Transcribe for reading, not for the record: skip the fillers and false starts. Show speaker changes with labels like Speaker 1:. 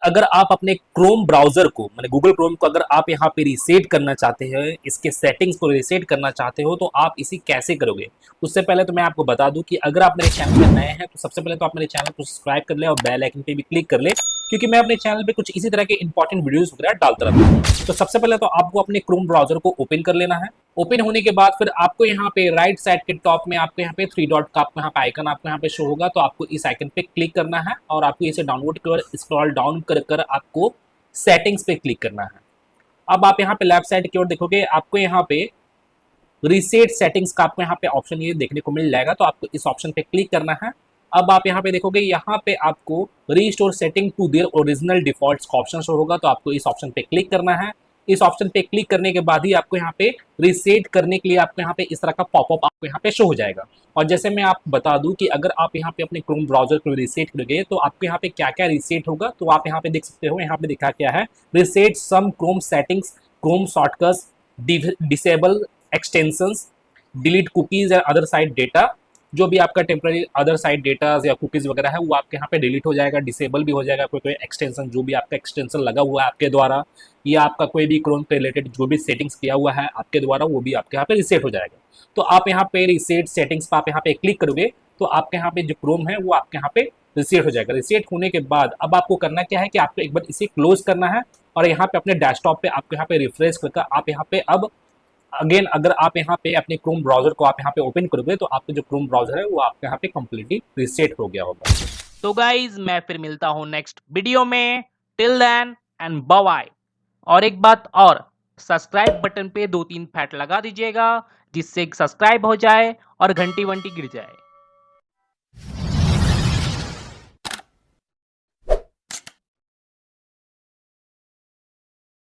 Speaker 1: अगर आप अपने क्रोम ब्राउजर को माने गूगल क्रोम को अगर आप यहाँ पे रीसेट करना चाहते हैं, इसके सेटिंग्स को रीसेट करना चाहते हो, तो आप इसे कैसे करोगे? उससे पहले तो मैं आपको बता दूं कि अगर आप मेरे चैनल में नए हैं तो सबसे पहले तो आप मेरे चैनल को सब्सक्राइब कर ले और बेल आइकन पे भी क्लिक कर ले, क्योंकि मैं अपने चैनल पे कुछ इसी तरह के इंपॉर्टेंट वीडियोस वगैरह डालता रहता हूँ। तो सबसे पहले तो आपको अपने क्रोम ब्राउजर को ओपन कर लेना है। ओपन होने के बाद फिर आपको यहाँ पे राइट साइड के टॉप में आपको यहाँ पे थ्री डॉट का आपको यहाँ पे आइकन आपको यहाँ पे शो होगा, तो आपको इस आइकन पे क्लिक करना है और आपको इसे डाउनलोड कर स्क्रॉल डाउन कर कर आपको सेटिंग्स पे क्लिक करना है। अब आप यहाँ पे लेफ्ट साइड की ओर देखोगे, आपको यहाँ पे रीसेट सेटिंग्स का आपको यहाँ पे ऑप्शन ये देखने को मिल जाएगा, तो आपको इस ऑप्शन पे क्लिक करना है। अब आप यहाँ पे देखोगे, यहाँ पे आपको restore setting to their original defaults का ऑप्शन शो होगा, तो आपको इस ऑप्शन पे क्लिक करना है। इस ऑप्शन पे क्लिक करने के बाद ही आपको यहाँ पे रीसेट करने के लिए आपको यहाँ पे इस तरह का पॉपअप आपको यहाँ पे शो हो जाएगा। और जैसे मैं आपको बता दूं कि अगर आप यहाँ पे अपने क्रोम ब्राउजर को रीसेट करोगे तो आपको यहाँ पे क्या क्या रीसेट होगा, तो आप यहाँ पे देख सकते हो, यहाँ पे दिखा क्या है, reset some Chrome settings, Chrome shortcuts, disable extensions, delete cookies and other site data. जो भी आपका टेम्पररी अदर साइट डेटा या कुकीज वगैरह है वो आपके यहाँ पे डिलीट हो जाएगा, डिसेबल भी हो जाएगा। कोई कोई एक्सटेंशन जो भी आपका एक्सटेंशन लगा हुआ है आपके द्वारा, या आपका कोई भी क्रोम के रिलेटेड जो भी सेटिंग्स किया हुआ है आपके द्वारा, वो भी आपके यहाँ पे रिसेट हो जाएगा। तो आप यहाँ पे रिसेट सेटिंग्स पर आप यहाँ पे क्लिक करोगे तो आपके यहाँ पे जो क्रोम है वो आपके यहाँ पे रिसेट हो जाएगा। रिसेट होने के बाद अब आपको करना क्या है कि आपको एक बार इसे क्लोज करना है और यहाँ पे अपने डेस्कटॉप पे आपको यहाँ पे रिफ्रेश करके आप यहाँ पे अब अगेन अगर आप यहाँ पे अपने क्रोम ब्राउजर को आप यहाँ पे ओपन करोगे तो आपका जो क्रोम ब्राउजर है वो आपके यहाँ पे कंप्लीटली रीसेट हो गया होगा।
Speaker 2: तो गाइज मैं फिर मिलता हूँ नेक्स्ट वीडियो में। Till then and bye. और एक बात और, सब्सक्राइब बटन पे 2-3 फैट लगा दीजिएगा जिससे सब्सक्राइब हो जाए और घंटी वंटी गिर जाए।